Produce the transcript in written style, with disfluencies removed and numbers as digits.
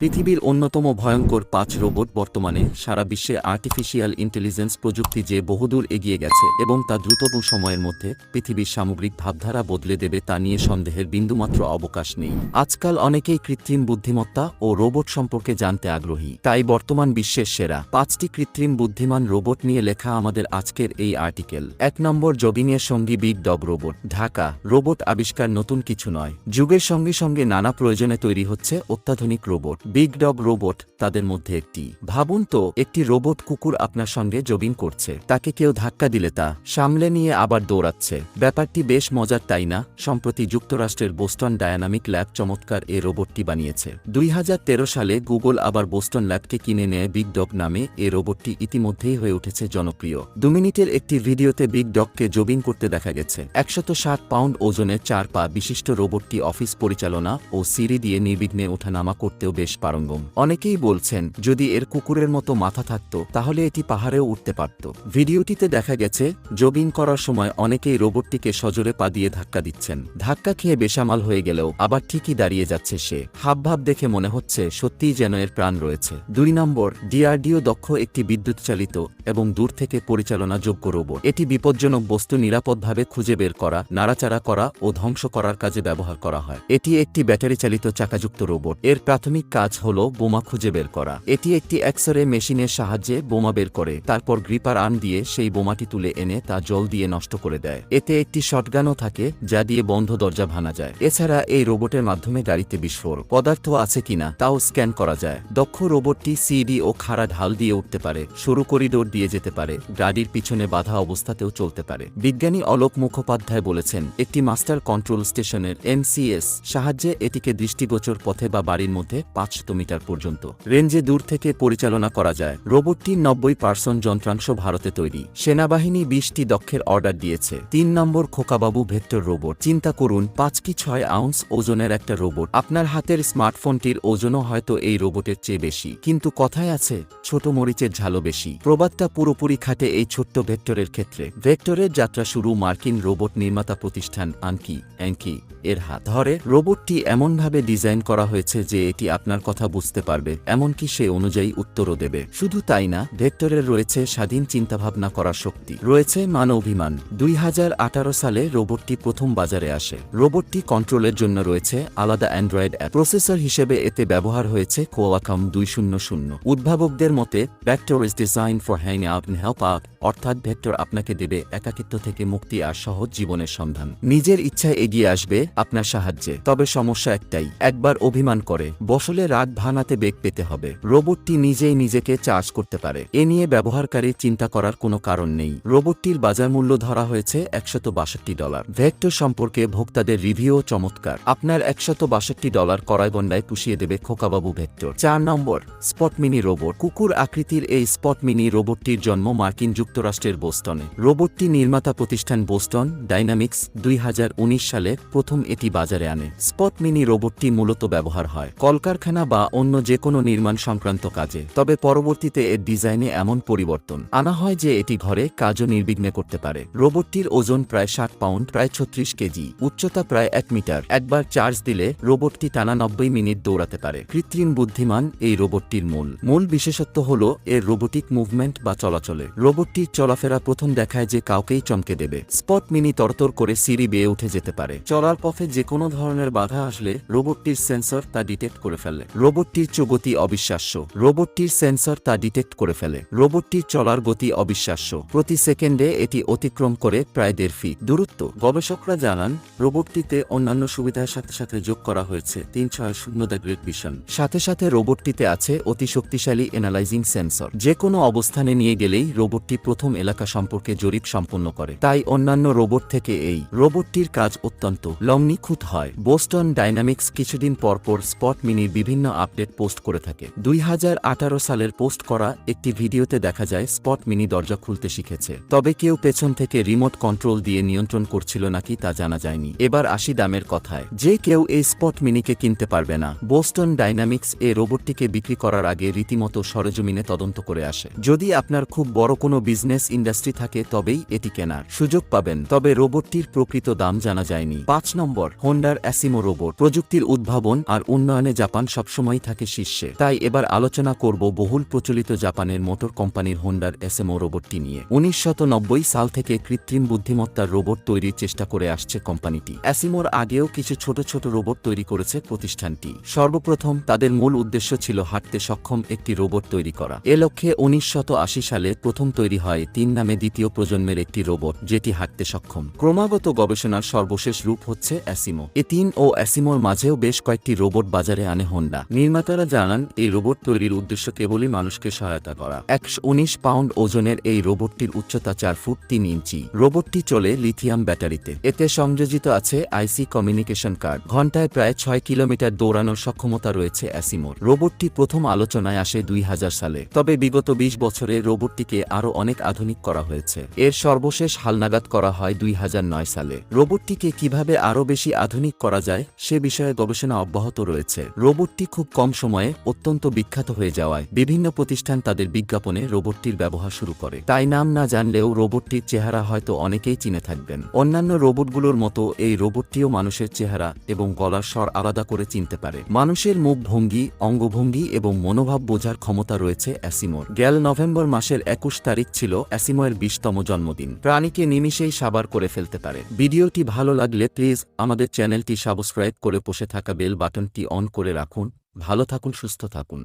পৃথিবীর অন্যতম ভয়ঙ্কর ৫ রোবট। বর্তমানে সারা বিশ্বে আর্টিফিশিয়াল ইন্টেলিজেন্স প্রযুক্তি যে বহুদূর এগিয়ে গেছে এবং তা দ্রুততম সময়ের মধ্যে পৃথিবীর সামগ্রিক ভাবধারা বদলে দেবে তা নিয়ে সন্দেহের বিন্দুমাত্র অবকাশ নেই। আজকাল অনেকেই কৃত্রিম বুদ্ধিমত্তা ও রোবট সম্পর্কে জানতে আগ্রহী। তাই বর্তমান বিশ্বের সেরা ৫টি কৃত্রিম বুদ্ধিমান রোবট নিয়ে লেখা আমাদের আজকের এই আর্টিকেল। ১ নম্বর, জগিংয়ের সঙ্গী big dog robot. Dhaka. Robot আবিষ্কার নতুন কিছু নয়, যুগের সঙ্গে সঙ্গে নানা প্রয়োজনে তৈরি হচ্ছে অত্যাধুনিক রোবট। বিগ ডগ রোবট তাদের মধ্যে একটি। ভাবুন তো, একটি রোবট কুকুর আপনার সঙ্গে জগিং করছে, তাকে কেউ ধাক্কা দিলে তা সামলে নিয়ে আবার দৌড়াচ্ছে। ব্যাপারটি বেশ মজার, তাই না? সম্প্রতি যুক্তরাষ্ট্রের বোস্টন ডায়নামিক ল্যাব চমৎকার এ রোবটটি বানিয়েছে। ২০১৩ সালে গুগল আবার বোস্টন ল্যাবকে কিনে নেয়। বিগ ডগ নামে এ রোবটটি ইতিমধ্যেই হয়ে উঠেছে জনপ্রিয়। ২ মিনিটের একটি ভিডিওতে বিগ ডগকে জগিং করতে দেখা গেছে। ১৬০ পাউন্ড ওজনের ৪ পা বিশিষ্ট রোবটটি অফিস পরিচালনা ও সিঁড়ি দিয়ে নির্বিঘ্নে ওঠানামা করতেও বেশ পারঙ্গম। অনেকেই বলছেন, যদি এর কুকুরের মতো মাথা থাকত তাহলে এটি পাহাড়েও উঠতে পারত। ভিডিওটিতে দেখা গেছে জগিং করার সময় অনেকেই রোবটটিকে সজোরে পা দিয়ে ধাক্কা দিচ্ছেন। ধাক্কা খেয়ে বেসামাল হয়ে গেলেও আবার ঠিকই দাঁড়িয়ে যাচ্ছে সে। হাবভাব দেখে মনে হচ্ছে সত্যিই যেন এর প্রাণ রয়েছে। ২ নম্বর, ডিআরডিও দক্ষ একটি বিদ্যুৎ চালিত এবং দূর থেকে পরিচালনাযোগ্য রোবট। এটি বিপজ্জনক বস্তু নিরাপদভাবে খুঁজে বের করা, নাড়াচাড়া করা ও ধ্বংস করার কাজে ব্যবহার করা হয়। এটি একটি ব্যাটারি চালিত চাকাযুক্ত রোবট। এর প্রাথমিক কাজ হল বোমা খুঁজে বের করা। এটি একটি এক্স-রে মেশিনের সাহায্যে বোমা বের করে, তারপর গ্রিপার আর্ম দিয়ে সেই বোমাটি তুলে এনে তা জল দিয়ে নষ্ট করে দেয়। এতে একটি শটগানও থাকে যা দিয়ে বন্ধ দরজা ভাঙা যায়। এছাড়া এই রোবটের মাধ্যমে গাড়িতে বিস্ফোরক পদার্থ আছে কিনা তাও স্ক্যান করা যায়। দক্ষ রোবটটি সিডি ও খাড়া ঢাল দিয়ে উঠতে পারে, সরু করিডোর দিয়ে যেতে পারে, গাড়ির পিছনে বাধা অবস্থাতেও চলতে পারে। বিজ্ঞানী অলোক মুখোপাধ্যায় বলেছেন, একটি মাস্টার কন্ট্রোল স্টেশনের MCS সাহায্যে এটিকে দৃষ্টিগোচর পথে বা বাড়ির মধ্যে ৫০০ মিটার পর্যন্ত রেঞ্জে দূর থেকে পরিচালনা করা যায়। রোবটটির ৯০% যন্ত্রাংশ ভারতে তৈরি। সেনাবাহিনী ২০টি দক্ষের অর্ডার দিয়েছে। ৩ নম্বর, খোকাবাবু ভেক্টর রোবট। চিন্তা করুন, ৫ কি ৬ আউন্স ওজনের একটা রোবট। আপনার হাতের স্মার্টফোনটির ওজনও হয়তো এই রোবটের চেয়ে বেশি। কিন্তু কথায় আছে, ছোট মরিচের ঝালও বেশি। প্রবাদটা পুরোপুরি খাটে এই ছোট্ট ভেক্টরের ক্ষেত্রে। ভেক্টরের যাত্রা শুরু মার্কিন রোবট নির্মাতা প্রতিষ্ঠান অ্যাঙ্কি এর হাত ধরে। রোবটটি এমনভাবে ডিজাইন করা হয়েছে যে এটি আপনার কথা বুঝতে পারবে, এমনকি সে অনুযায়ী উত্তরও দেবে। শুধু তাই না, ভেক্টরের রয়েছে স্বাধীন চিন্তাভাবনা করার শক্তি, রয়েছে মান অভিমান। ২০১৮ সালে রোবটটি প্রথম বাজারে আসে। রোবটটি কন্ট্রোলের জন্য রয়েছে আলাদা অ্যান্ড্রয়েড অ্যাপ। প্রসেসর হিসেবে এতে ব্যবহার হয়েছে কোয়ালকম ২০০। উদ্ভাবকদের মতে, Vector is design for hang out and help out, অর্থাৎ ভেক্টর আপনাকে দেবে একাকিত্ব থেকে মুক্তি আর সহজ জীবনের সন্ধান। নিজের ইচ্ছায় এগিয়ে আসবে আপনার সাহায্যে। তবে সমস্যা একটাই, একবার অভিমান করে বসলে রাগ ভাঙাতে বেগ পেতে হবে। রোবটটি নিজেই নিজেকে চার্জ করতে পারে, এ নিয়ে ব্যবহারকারীর চিন্তা করার কোনো কারণ নেই। রোবটটির বাজার মূল্য ধরা হয়েছে $১৬২। ভেক্টর সম্পর্কে ভোক্তাদের রিভিউ চমৎকার। আপনার $১৬২ করায়গন্ডায় পুষিয়ে দেবে খোকাবাবু ভেক্টর। ৪ নম্বর, স্পট মিনি রোবট। কুকুর আকৃতির এই স্পট মিনি রোবটটির জন্ম মার্কিন যুক্তরাষ্ট্রের বোস্টনে। রোবটটি নির্মাতা প্রতিষ্ঠান বোস্টন ডাইনামিক্স ২০১৯ সালে প্রথম এটি বাজারে আনে। স্পট মিনি রোবটটি মূলত ব্যবহার হয় কলকারখানা বা অন্য যে কোনো নির্মাণ সংক্রান্ত কাজে। তবে পরবর্তীতে এর ডিজাইনে এমন পরিবর্তন আনা হয় যে এটি ঘরে কাজও নির্বিঘ্নে করতে পারে। রোবটটির ওজন প্রায় ৬০ পাউন্ড, প্রায় ৩৬ কেজি, উচ্চতা প্রায় ১ মিটার। একবার চার্জ দিলে রোবটটি টানা ৯০ মিনিট দৌড়াতে পারে। কৃত্রিম বুদ্ধিমান এই রোবটটির মূল বিশেষত্ব হল এর রোবোটিক মুভমেন্ট বা চলাচলে। রোবটটির চলাফেরা প্রথম দেখায় যে কাউকেই চমকে দেবে। স্পট মিনি তরতর করে সিঁড়ি বেয়ে উঠে যেতে পারে। চলার পথে যে কোনো ধরনের বাধা আসলে রোবটটির সেন্সর তা ডিটেক্ট করে ফেলে। রোবটটির গতি অবিশ্বাস্য। রোবটটির সেন্সর তা ডিটেক্ট করে ফেলে। রোবটটির চলার গতি অবিশ্বাস্য। প্রতি সেকেন্ডে এটি অতিক্রম করে প্রায় ১.৫ ফিট দূরত্ব। গবেষকরা জানান, রোবটটিতে অন্যান্য সুবিধার সাথে সাথে যোগ করা হয়েছে ৩৬০ গ্রেড ভিশন। সাথে সাথে রোবটটিতে আছে অতি শক্তিশালী এনালাইজিং সেন্সর। যে কোনো অবস্থানে নিয়ে গেলেই রোবটটি প্রথম এলাকা সম্পর্কে জরিপ সম্পন্ন করে। তাই অন্যান্য রোবট থেকে এই রোবটটির কাজ অত্যন্ত নিখুঁত হয়। বোস্টন ডাইনামিক্স কিছুদিন পরপর স্পট মিনির বিভিন্ন আপডেট পোস্ট করে থাকে। ২০১৮ সালের পোস্ট করা একটি ভিডিওতে দেখা যায় স্পট মিনি দরজা খুলতে শিখেছে। তবে কেউ পেছন থেকে রিমোট কন্ট্রোল দিয়ে নিয়ন্ত্রণ করছিল নাকি তা জানা যায়নি। এবার আসি দামের কথায়। যে কেউ এই স্পট মিনিকে কিনতে পারবে না। বোস্টন ডাইনামিক্স এই রোবটটিকে বিক্রি করার আগে রীতিমতো সরেজমিনে তদন্ত করে আসে। যদি আপনার খুব বড় কোনো বিজনেস ইন্ডাস্ট্রি থাকে তবেই এটি কেনার সুযোগ পাবেন। তবে রোবটটির প্রকৃত দাম জানা যায়নি। ৫ নম্বর, হোন্ডার অ্যাসিমো রোবট। প্রযুক্তির উদ্ভাবন আর উন্নয়নে জাপান সবসময় সবসময় থাকে শীর্ষে। তাই এবার আলোচনা করব বহুল প্রচলিত জাপানের মোটর কোম্পানির হোন্ডার এসএমও রোবটটি নিয়ে। 1990 সাল থেকে কৃত্রিম বুদ্ধিমত্তার রোবট তৈরির চেষ্টা করে আসছে কোম্পানিটি। এসএমওর আগেও কিছু ছোট ছোট রোবট তৈরি করেছে প্রতিষ্ঠানটি। সর্বপ্রথম তাদের মূল উদ্দেশ্য ছিল হাঁটতে সক্ষম একটি রোবট তৈরি করা। এ লক্ষ্যে 1980 সালে প্রথম তৈরি হয় 3 নামে দ্বিতীয় প্রজন্মের একটি রোবট, যেটি হাঁটতে সক্ষম। ক্রমাগত গবেষণার সর্বশেষ রূপ হচ্ছে এসিমো। এ3 ও এসিমোর মাঝেও বেশ কয়েকটি রোবট বাজারে আনে হোন্ডা। নির্মাতারা জানান এই রোবট তৈরির উদ্দেশ্য কেবলই মানুষকে সহায়তা করা। 119 পাউন্ড ওজনের এই রোবটটির উচ্চতা 4 ফুট 3 ইঞ্চি। রোবটটি চলে লিথিয়াম ব্যাটারিতে। এতে সংযোজিত আছে আইসি কমিউনিকেশন কার্ড। ঘণ্টায় প্রায় 6 কিলোমিটার দৌড়ানোর সক্ষমতা রয়েছে এসিমোর। রোবটটি প্রথম আলোচনায় আসে 2000 সালে। তবে বিগত 20 বছরে রোবটটিকে আরও অনেক আধুনিক করা হয়েছে। এর সর্বশেষ হালনাগাদ করা হয় 2009 সালে। রোবটটিকে কিভাবে আরও বেশি আধুনিক করা যায় সে বিষয়ে গবেষণা অব্যাহত রয়েছে। রোবটটি খুব কম সময়ে অত্যন্ত বিখ্যাত হয়ে যাওয়ায় বিভিন্ন প্রতিষ্ঠান তাদের বিজ্ঞাপনে রোবটটির ব্যবহার শুরু করে। তাই নাম না জানলেও রোবটটির চেহারা হয়তো অনেকেই চিনে থাকবেন। অন্যান্য রোবটগুলোর মতো এই রোবটটিও মানুষের চেহারা এবং গলার স্বর আলাদা করে চিনতে পারে। মানুষের মুখ ভঙ্গি, অঙ্গভঙ্গি এবং মনোভাব বোঝার ক্ষমতা রয়েছে এসিমোর। গেল নভেম্বর মাসের 21 তারিখ ছিল এসিমোর 20তম জন্মদিন। প্রাণীকে নিমিষেই সাবার করে ফেলতে পারে। ভিডিওটি ভালো লাগলে প্লিজ আমাদের চ্যানেলটি সাবস্ক্রাইব করে পাশে থাকা বেল বাটনটি অন করে রাখুন। ভালো থাকুন, সুস্থ থাকুন।